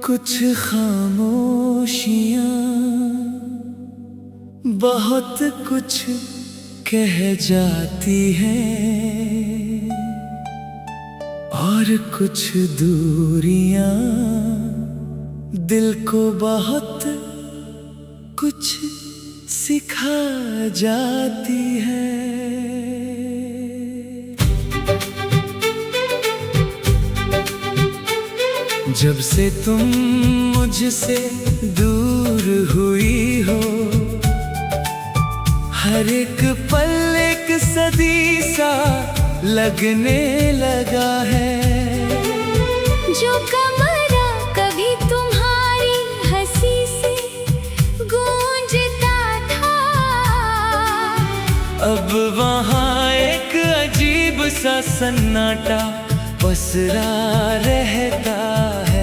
कुछ खामोशियाँ बहुत कुछ कह जाती हैं, और कुछ दूरियां दिल को बहुत कुछ सिखा जाती है। जब से तुम मुझसे दूर हुई हो, हर एक पल एक सदी सा लगने लगा है। जो कमरा कभी तुम्हारी हंसी से गूंजता था, अब वहाँ एक अजीब सा सन्नाटा पसरा रहता है।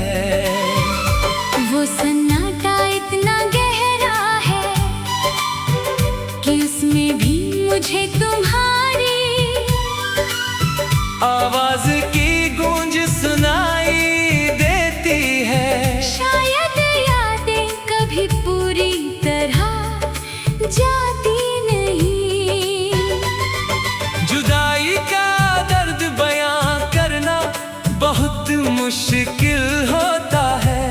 वो सन्नाटा इतना गहरा है कि उसमें भी मुझे तुम्हारी आवाज की गूंज सुनाई देती है। शायद यादें कभी पूरी तरह जाती नहीं। जुदाई का दर्द बयां करना बहुत मुश्किल होता है।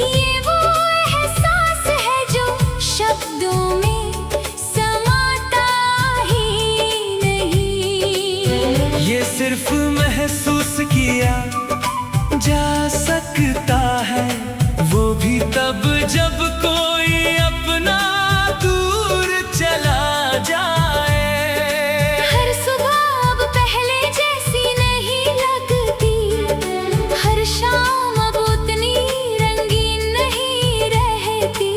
ये वो एहसास है जो शब्दों में समाता ही नहीं। ये सिर्फ महसूस किया जा सकता है, वो भी तब जब कोई अपना दूर चला जाए। हर सुबह अब पहले जैसी नहीं लगती, हर शाम अब उतनी रंगीन नहीं रहती।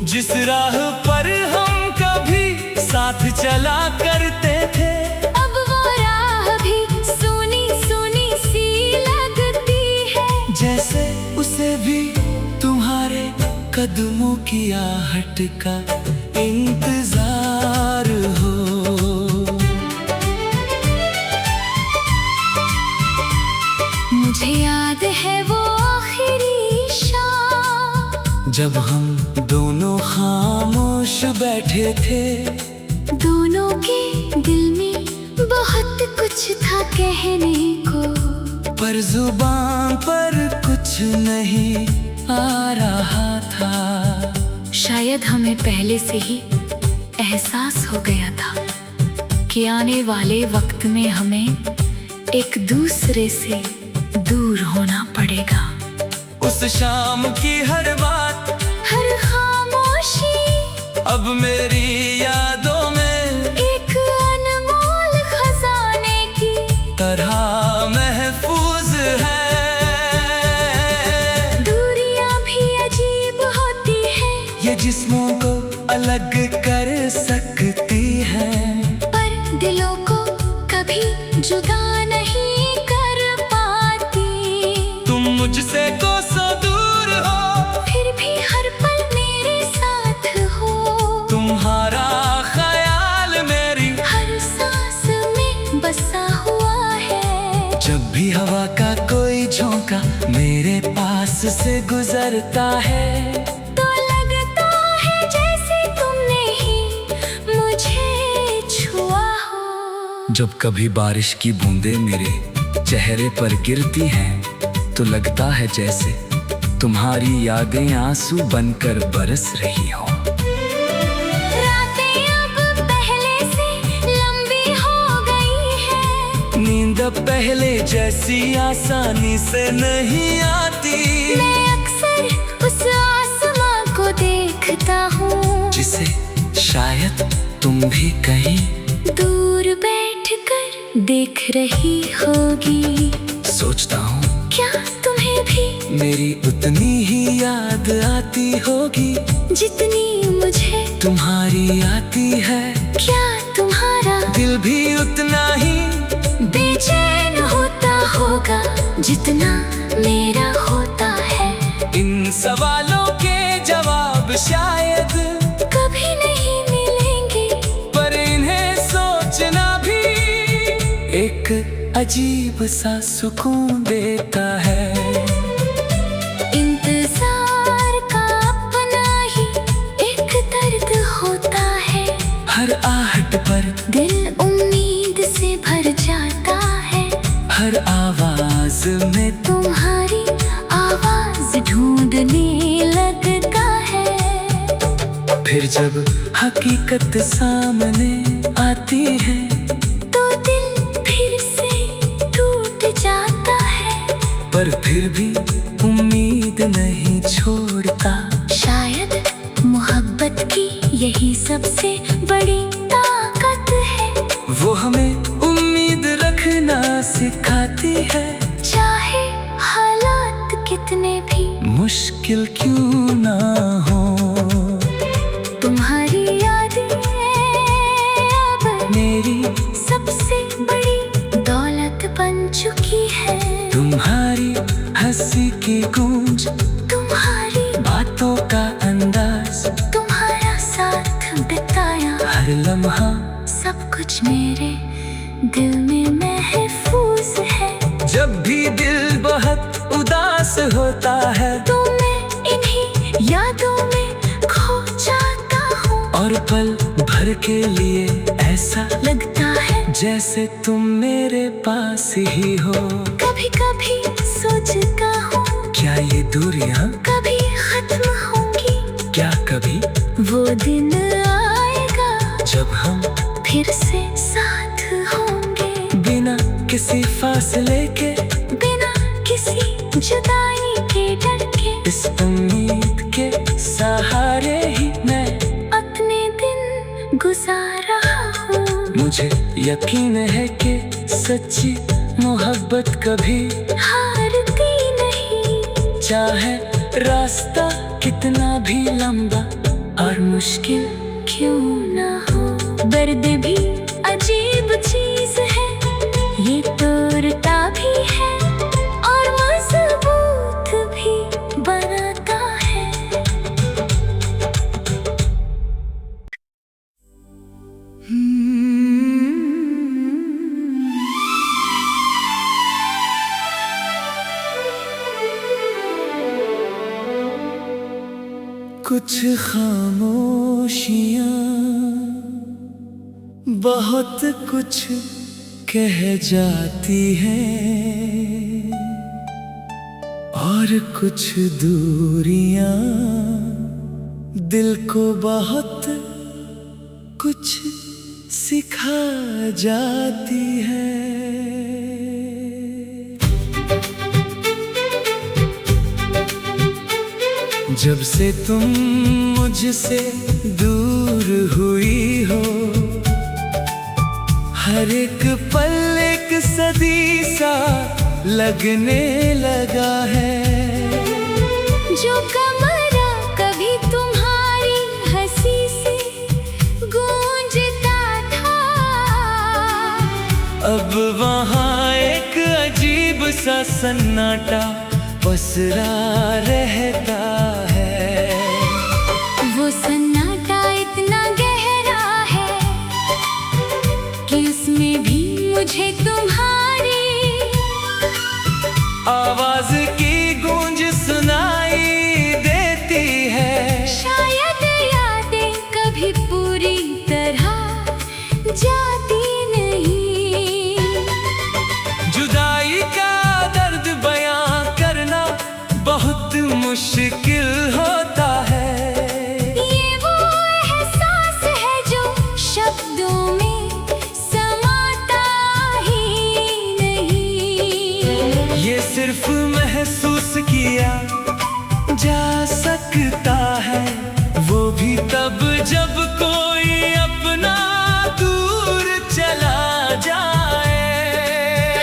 जिस राह पर हम कभी साथ चला करते थे, अब वो राह भी सूनी सूनी सी लगती है। जैसे उसे भी तुम्हारे कदमों की आहट का इंतजार हो। मुझे याद है वो आखिरी शाम, जब हम दोनों खामोश बैठे थे। दोनों के दिल में बहुत कुछ था कहने को, पर जुबान पर कुछ नहीं आ रहा था। शायद हमें पहले से ही एहसास हो गया था कि आने वाले वक्त में हमें एक दूसरे से दूर होना पड़ेगा। उस शाम की हर बात, हर खामोशी अब मेरी यादों में एक अनमोल खजाने की तरह महफूज है। दूरियां भी अजीब होती हैं, ये जिस्मों को अलग कर सकती है, पर दिलों को कभी जुदा नहीं कर पाती। तुम मुझसे कोसों दूर हो, फिर भी हर पल मेरे साथ हो। तुम्हारा ख्याल मेरी हर सांस में बसा हुआ है। जब भी हवा का कोई झोंका मेरे पास से गुजरता है, तो लगता है जैसे तुमने ही मुझे छुआ हो। जब कभी बारिश की बूंदें मेरे चेहरे पर गिरती हैं, तो लगता है जैसे तुम्हारी यादें आंसू बनकर बरस रही हो। रातें अब पहले से लंबी हो गई है, नींद अब पहले जैसी आसानी से नहीं आती। मैं अक्सर उस आसमां को देखता हूँ, जिसे शायद तुम भी कहीं दूर बैठकर देख रही होगी। सोचता हूँ क्या तुम्हें भी मेरी उतनी ही याद आती होगी जितनी मुझे तुम्हारी आती है। क्या तुम्हारा दिल भी उतना ही बेचैन होता होगा जितना मेरा होता है। इन सवालों के जवाब शायद कभी नहीं मिलेंगे, पर इन्हें सोचना भी एक अजीब सा सुकून देता है। इंतजार लफ्ज में तुम्हारी आवाज ढूंढने लगता है। फिर जब हकीकत सामने आती है तो दिल फिर से टूट जाता है। पर फिर भी उम्मीद नहीं छोड़ता। शायद मोहब्बत की यही सबसे बड़ी ताकत है। वो हमें उम्मीद रखना सिखाती है। चाहे हालात कितने भी मुश्किल क्यों ना हो, तुम्हारी यादें अब मेरी सबसे बड़ी दौलत बन चुकी है। तुम्हारी हंसी की गूंज, तुम्हारी बातों का अंदाज, तुम्हारा साथ बिताया हर लम्हा सब कुछ मेरे दिल में महफूज है। जब भी दिल बहुत उदास होता है तो मैं इन्हीं यादों में खो जाता हूँ। और पल भर के लिए ऐसा लगता है जैसे तुम मेरे पास ही हो। कभी कभी सोचता हूँ क्या ये दूरियां कभी खत्म होंगी। क्या कभी वो दिन आएगा जब हम फिर से साथ होंगे। बिना किसी फासले के, बिना किसी जुदाई के डर के, इस उम्मीद के सहारे ही मैं अपने दिन गुजार रहा हूँ। मुझे यकीन है कि सच्ची मोहब्बत कभी हारती नहीं। चाहे रास्ता कितना भी लंबा और मुश्किल क्यों ना हो, दर्द भी अजीब चीज है। ये तोड़ता भी है और मजबूत भी बनाता है। कुछ खामोशियाँ बहुत कुछ कह जाती हैं और कुछ दूरियां दिल को बहुत कुछ सिखा जाती है। जब से तुम मुझसे दूर हुई हो, हर एक पल एक सदी सा लगने लगा है। जो कमरा कभी तुम्हारी हंसी से गूंजता था, अब वहाँ एक अजीब सा सन्नाटा पसरा रहता है। वो सन्नाटा इतना गहरा है कि उसमें भी मुझे तुम्हारी आवाज की गूंज सुनाई देती है। शायद यादें कभी पूरी तरह जाती नहीं। जुदाई का दर्द बयां करना बहुत मुश्किल होता है। ये वो एहसास है जो शब्दों में समाता ही नहीं। ये सिर्फ महसूस किया जा सकता है, वो भी तब जब कोई अपना दूर चला जाए।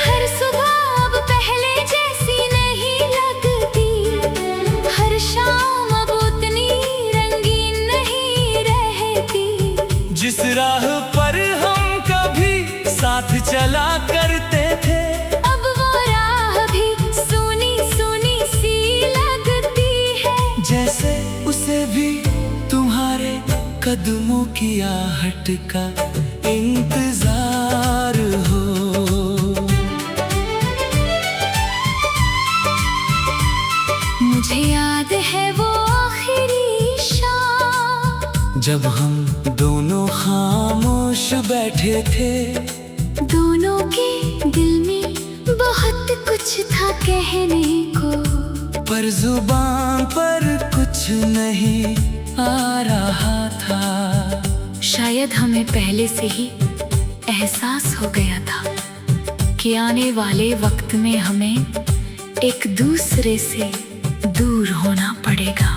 हर सुबह अब पहले जैसी नहीं लगती, हर शाम अब उतनी रंगीन नहीं रहती। जिस राह पर हम कभी साथ चला करते थे, अब वो राह भी सूनी सूनी सी लगती है। जैसे उसे भी तुम्हारे कदमों की आहट का इंतजार हो। मुझे याद है वो आखिरी शाम, जब हम दोनों खामोश बैठे थे, दोनों के दिल में बहुत कुछ था कहने को, पर जुबान पर कुछ नहीं आ रहा था। शायद हमें पहले से ही एहसास हो गया था कि आने वाले वक्त में हमें एक दूसरे से दूर होना पड़ेगा।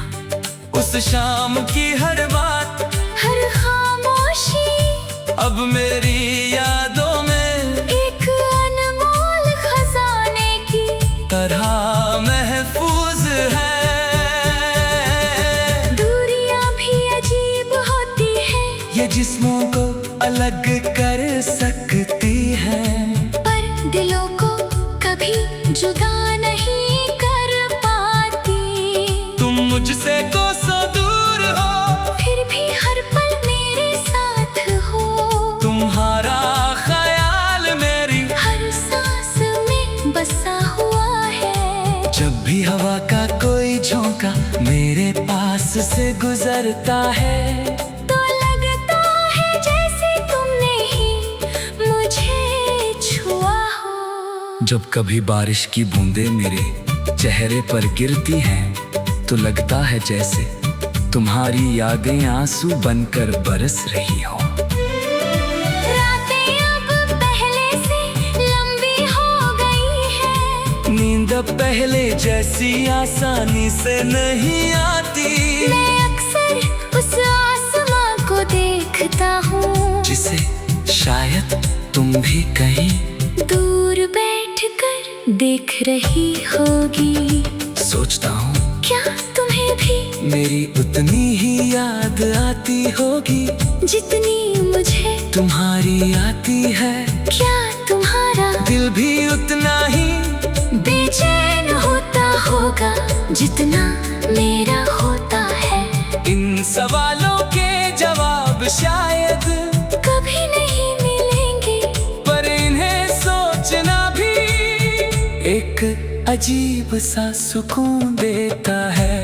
उस शाम की हर बात, हर खामोशी अब मेरी यादों में एक अनमोल खजाने की तरह महफूज है। दूरियां भी अजीब होती है, ये जिस्मों को अलग कर सकती है, पर दिलों को कभी जुदा नहीं कर पाती। तुम मुझसे कोसों दूर हो, फिर भी हर पल मेरे साथ हो। तुम्हारा ख्याल मेरी हर सांस में बसा हुआ है। जब भी हवा का कोई झोंका मेरे पास से गुजरता है, तो लगता है जैसे तुमने ही मुझे छुआ हो। जब कभी बारिश की बूंदें मेरे चेहरे पर गिरती हैं, तो लगता है जैसे तुम्हारी यादें आंसू बनकर बरस रही हो। रातें अब पहले से लंबी हो गई है, नींद अब पहले जैसी आसानी से नहीं आती। मैं अक्सर उस आसमां को देखता हूँ, जिसे शायद तुम भी कहीं दूर बैठकर देख रही होगी। सोचता हूँ क्या तुम्हें भी मेरी उतनी ही याद आती होगी जितनी मुझे तुम्हारी आती है। क्या तुम्हारा दिल भी उतना ही बेचैन होता होगा जितना मेरा होता है। इन सवालों के जवाब शायद कभी नहीं मिलेंगे, पर इन्हें सोचना भी एक अजीब सा सुकून देता है।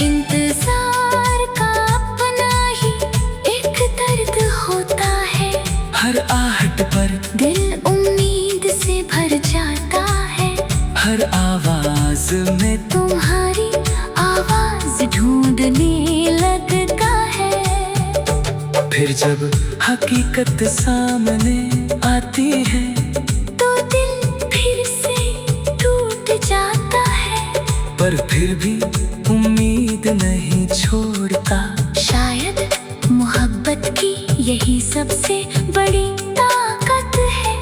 इंतजार का अपना ही एक दर्द होता है, हर आहट पर दिल उम्मीद से भर जाता है। हर आवाज में तुम्हारी आवाज ढूंढने लगता है। फिर जब हकीकत सामने आती है, तो दिल फिर से टूट जाता है, पर फिर भी उम्मीद नहीं छोड़ता। शायद मोहब्बत की यही सबसे बड़ी ताकत है,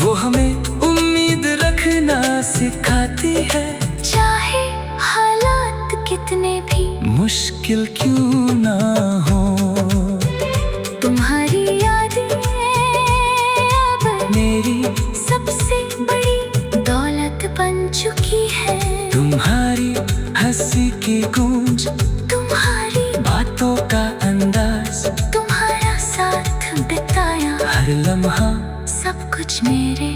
वो हमें उम्मीद रखना सिखाती है, चाहे हालात कितने भी मुश्किल क्यों ना हो। तुम्हारी यादें अब मेरी सबसे बड़ी दौलत बन चुकी है। तुम्हारी हंसी की गूंज, तुम्हारी बातों का अंदाज, तुम्हारा साथ बिताया हर लम्हा सब कुछ मेरे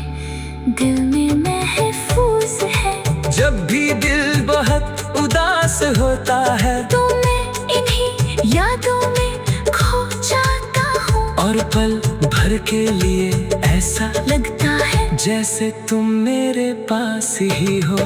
दिल में महफूज है। जब भी दिल बहुत उदास होता है, तो मैं इन्हीं यादों में खो जाता हूँ, और पल भर के लिए ऐसा लगता है जैसे तुम मेरे पास ही हो।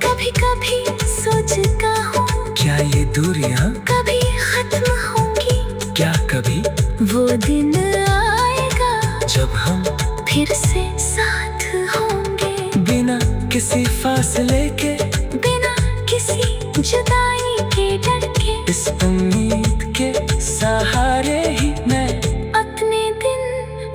कभी कभी सोचता हूँ क्या ये दूरियां कभी खत्म होंगी, क्या कभी वो दिन आएगा जब हम फिर से साथ होंगे, बिना किसी फासले के, बिना किसी जुदाई के डर के। इस उम्मीद के सहारे ही मैं अपने दिन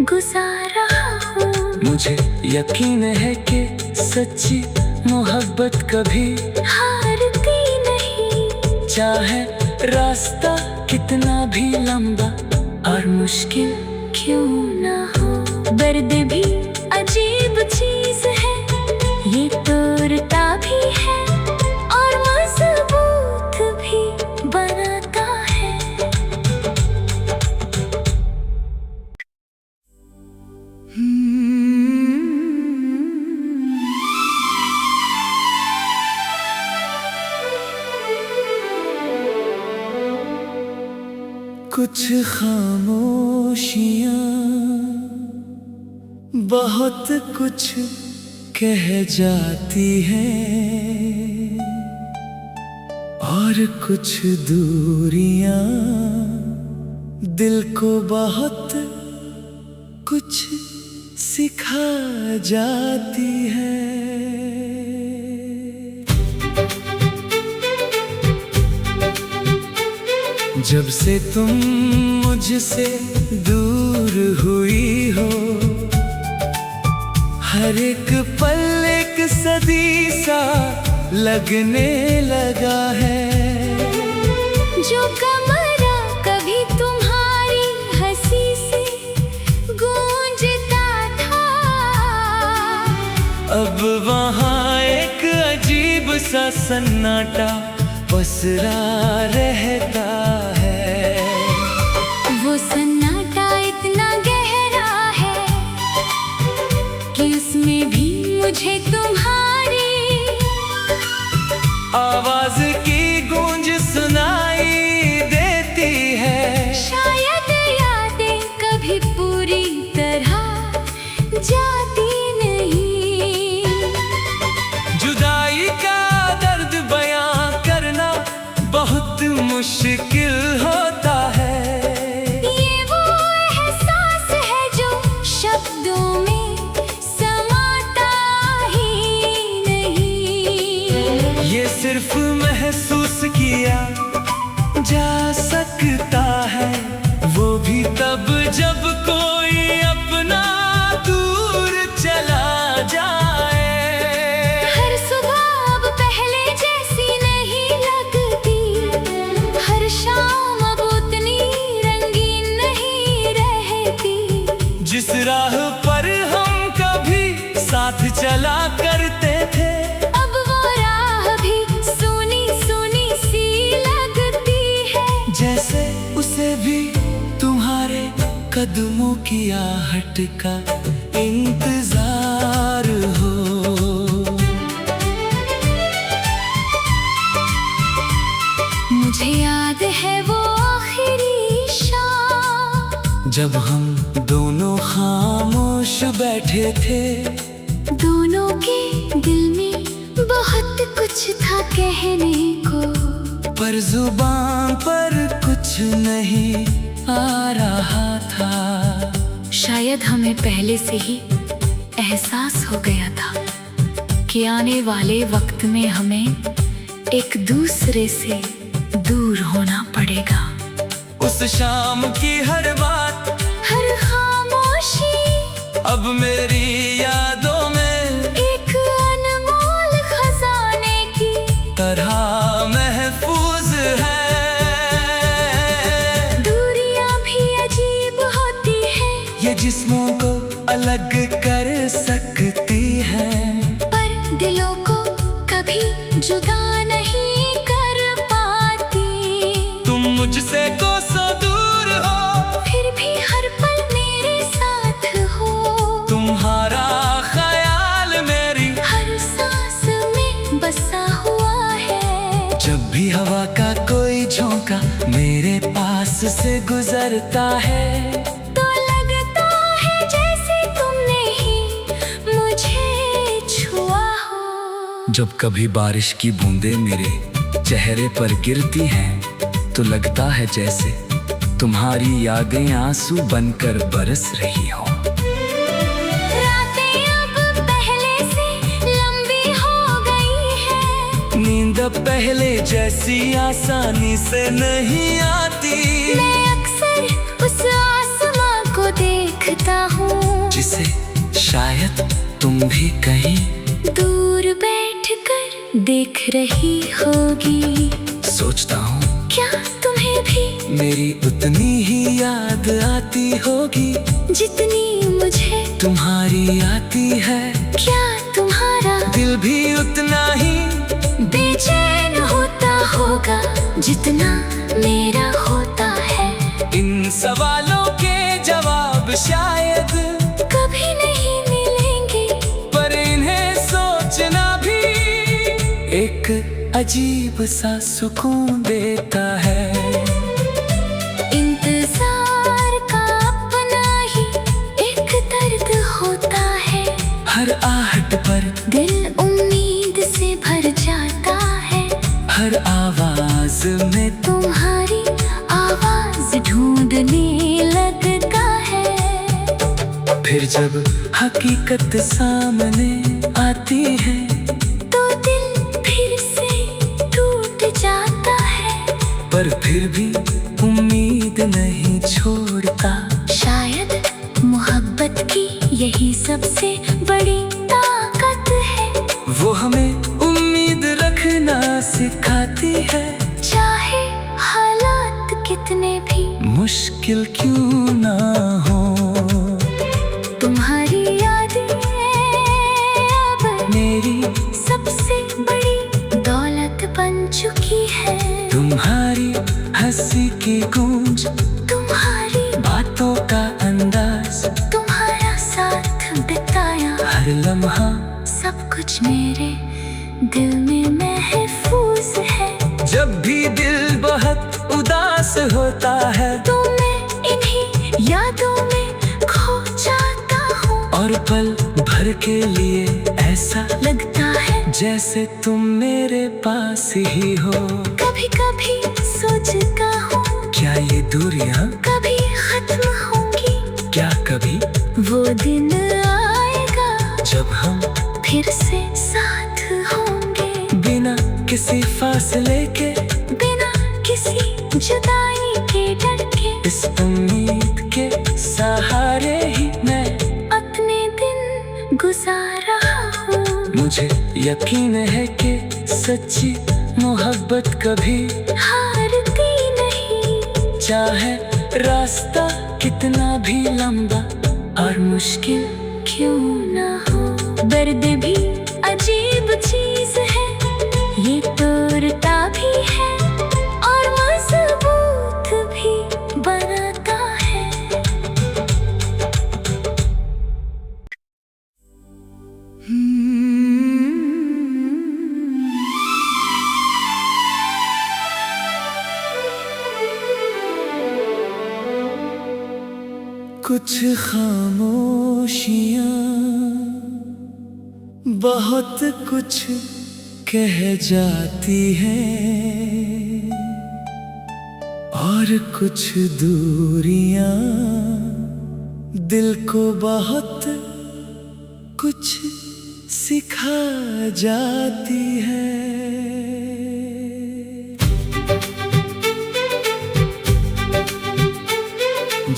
गुजार रहा हूँ। मुझे यकीन है कि सच्ची मोहब्बत कभी हारती नहीं, चाहे रास्ता कितना भी लंबा और मुश्किल क्यों ना हो। दर्द भी अजीब चीज है, ये तोड़ता भी है और मजबूत भी बनाता है। कुछ खामोशियाँ बहुत कुछ कह जाती हैं और कुछ दूरियां दिल को बहुत कुछ सिखा जाती है। जब से तुम मुझसे दूर हुई हो, हर एक पल एक सदी सा लगने लगा है। जो कमरा कभी तुम्हारी हंसी से गूंजता था, अब वहाँ एक अजीब सा सन्नाटा पसरा रहता है। वो सन्नाटा इतना गहरा है कि उसमें भी मुझे तुम्हारी आवाज की गूंज सुनाई देती है। शायद यादें कभी पूरी तरह जाती नहीं। जुदाई का दर्द बयां करना बहुत मुश्किल होता है। ये वो एहसास है जो शब्दों में समाता ही नहीं। ये सिर्फ महसूस किया जा सकता है, वो भी तब जब कोई अपना दूर चला जाए। हर सुबह अब पहले जैसी नहीं लगती, हर शाम अब उतनी रंगीन नहीं रहती। जिस राह पर हम कभी साथ चला करते थे, अब वो राह भी सूनी सूनी सी लगती है। जैसे उसे भी तुम्हारे कदमों की आहट का इंतजार हो। मुझे याद है वो आखिरी शाम, जब हम दोनों खामोश बैठे थे। दोनों के दिल में बहुत कुछ था कहने को, पर जुबान पर कुछ नहीं आ रहा था। शायद हमें पहले से ही एहसास हो गया था कि आने वाले वक्त में हमें एक दूसरे से दूर होना पड़ेगा। उस शाम की हर बात, हर खामोशी अब मेरी यादों में एक अनमोल खजाने की तरह महफूज है। दूरियां भी अजीब होती हैं, ये जिस्मों को अलग कर सकती है, पर दिलों को कभी जुदा नहीं कर पाती। तुम मुझसे कोसों दूर हो, फिर भी हर पल मेरे साथ हो। तुम्हारा ख्याल मेरी हर सांस में बसा हुआ है। जब भी हवा का कोई झोंका मेरे पास से गुजरता है, तो लगता है जैसे तुमने ही मुझे छुआ हो। जब कभी बारिश की बूंदें मेरे चेहरे पर गिरती हैं, तो लगता है जैसे तुम्हारी यादें आंसू बनकर बरस रही हो। रातें अब पहले से लंबी हो गई है, नींद अब पहले जैसी आसानी से नहीं आती। मैं अक्सर उस आसमां को देखता हूँ, जिसे शायद तुम भी कहीं दूर बैठकर देख रही होगी। सोचता हूँ क्या तुम्हें भी मेरी उतनी ही याद आती होगी जितनी मुझे तुम्हारी आती है। क्या तुम्हारा दिल भी उतना ही बेचैन होता होगा जितना मेरा होता है। इन सवालों के जवाब शायद कभी नहीं मिलेंगे, पर इन्हें सोचना भी एक अजीब सा सुकून देता है। इंतजार का अपना ही एक दर्द होता है। हर आहट पर वक्त में तुम्हारी आवाज ढूंढने लगता है। फिर जब हकीकत सामने आती है तो दिल फिर से टूट जाता है। पर फिर भी उम्मीद नहीं छोड़ता। शायद मोहब्बत की यही सबसे बड़ी ताकत है। वो हमें उम्मीद रखना सिखाती है। चाहे हालात कितने भी मुश्किल क्यों ना हो, तुम्हारी यादें अब मेरी सबसे बड़ी दौलत बन चुकी है। तुम्हारी हंसी की गूंज, तुम्हारी बातों का अंदाज, तुम्हारा साथ बिताया हर लम्हा सब कुछ मेरे दिल में महफूज है। जब भी दिल बहुत उदास होता है तो मैं इन्हीं यादों में खो जाता हूँ। और पल भर के लिए ऐसा लगता है जैसे तुम मेरे पास ही हो। कभी कभी सोचता हूँ क्या ये दूरियां कभी खत्म होंगी। क्या कभी वो दिन आएगा जब हम फिर से साथ होंगे। बिना किसी फासले के, बिना किसी जुदाई के डर के, इस उम्मीद के सहारे ही मैं अपने दिन गुजार रहा हूँ। मुझे यकीन है कि सच्ची मोहब्बत कभी हारती नहीं। चाहे रास्ता कितना भी लंबा और मुश्किल क्यों ना हो, दर्द भी अजीब चीज है। ये तोड़ता भी है और मजबूत भी बनाता है। कुछ खामोशियाँ बहुत कुछ कह जाती हैं और कुछ दूरियां दिल को बहुत कुछ सिखा जाती है।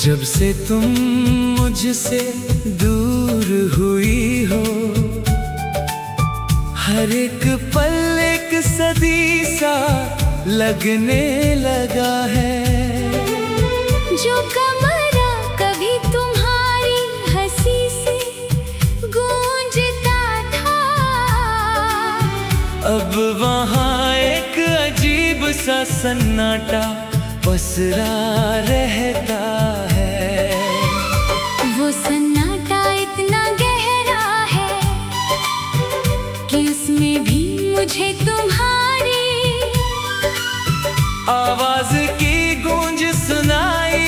जब से तुम मुझसे दूर हुई हो, हर एक पल एक सदी सा लगने लगा है। जो कमरा कभी तुम्हारी हंसी से गूंजता था, अब वहाँ एक अजीब सा सन्नाटा पसरा रहता है। वो सन्नाटा इतना गहरा है कि उसमें भी मुझे तुम्हारी आवाज की गूंज सुनाई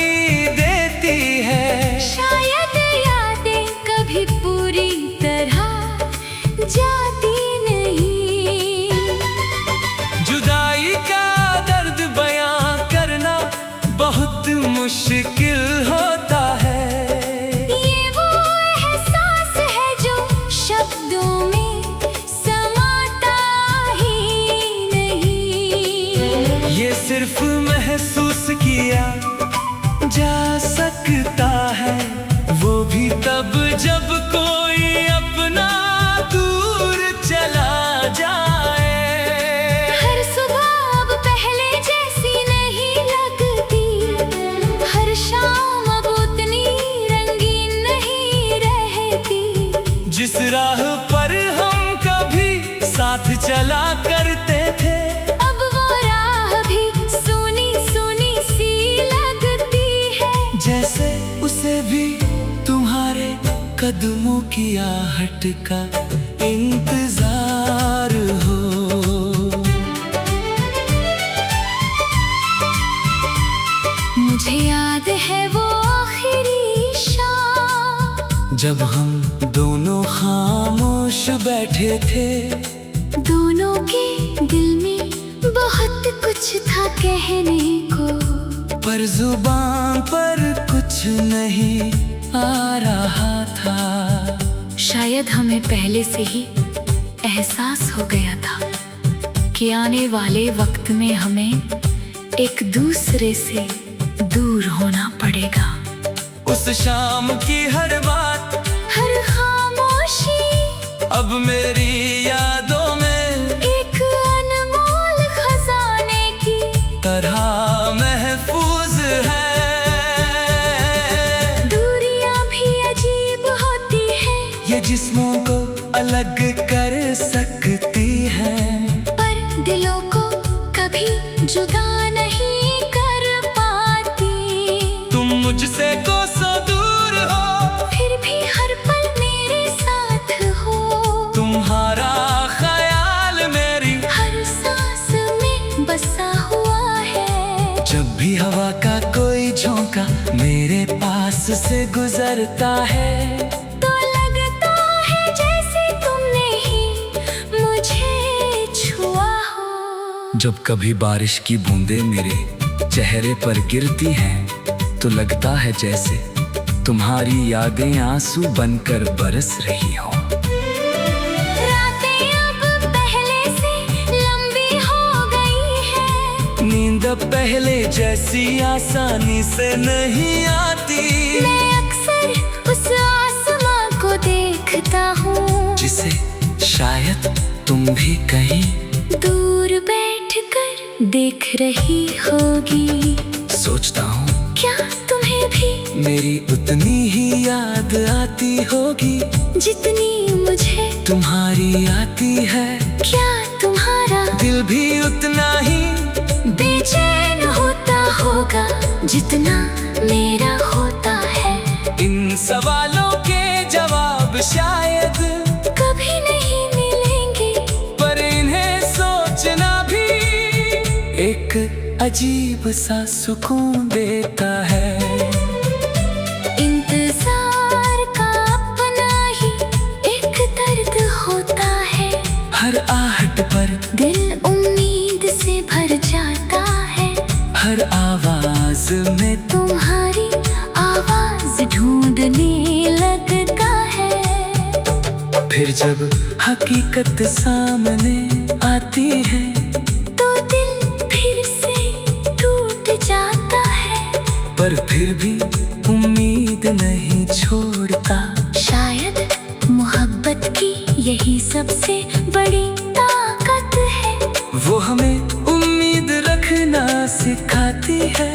देती है। शायद यादें कभी पूरी तरह जाती नहीं। जुदाई का दर्द बयां करना बहुत मुश्किल होता है। ये वो एहसास है जो शब्दों में समाता ही नहीं। ये सिर्फ महसूस किया जा सकता है, वो भी तब जब कोई अपना दूर चला जाए। हर सुबह अब पहले जैसी नहीं लगती, हर शाम अब उतनी रंगीन नहीं रहती। जिस राह पर हम कभी साथ चला करते थे, अब वो राह भी सूनी सूनी सी लगती है। जैसे उसे भी तुम्हारे कदमों की आहट का इंतजार हो। मुझे याद है वो आखिरी शाम, जब हम दोनों खामोश बैठे थे, दोनों के दिल में बहुत कुछ था कहने को, पर जुबान पर कुछ नहीं आ रहा था। शायद हमें पहले से ही एहसास हो गया था कि आने वाले वक्त में हमें एक दूसरे से दूर होना पड़ेगा। उस शाम की हर बात, हर खामोशी अब मेरी यादों में एक अनमोल खजाने की तरह महफूज है। दूरियां भी अजीब होती है, ये जिस्मों को अलग कर सकती है, पर दिलों को कभी जुदा नहीं कर पाती। तुम मुझसे कोसों दूर हो, फिर भी हर पल मेरे साथ हो। तुम्हारा ख्याल मेरी हर सांस में बसा हुआ है। जब भी हवा का कोई झोंका मेरे पास से गुजरता है, तो लगता है जैसे तुमने ही मुझे छुआ हो। जब कभी बारिश की बूंदें मेरे चेहरे पर गिरती हैं, तो लगता है जैसे तुम्हारी यादें आंसू बनकर बरस रही हो। रातें अब पहले से लंबी हो गई है, नींद अब पहले जैसी आसानी से नहीं आती। मैं अक्सर उस आसमां को देखता हूँ, जिसे शायद तुम भी कहीं दूर बैठकर देख रही होगी। सोचता हूँ क्या तुम्हें भी मेरी उतनी ही याद आती होगी जितनी मुझे तुम्हारी आती है। क्या तुम्हारा दिल भी उतना ही बेचैन होता होगा जितना मेरा होता है। इन सवालों के जवाब शायद कभी नहीं मिलेंगे, पर इन्हें सोचना भी एक अजीब सा सुकून देता है। इंतजार का अपना ही एक दर्द होता है, हर आहट पर दिल उम्मीद से भर जाता है। हर आवाज में तुम्हारी आवाज ढूंढने लगता है, फिर जब हकीकत सामने आती है, तो दिल फिर से टूट जाता है, पर फिर भी उम्मीद नहीं छोड़ता। शायद मोहब्बत की यही सबसे बड़ी ताकत है, वो हमें उम्मीद रखना सिखाती है।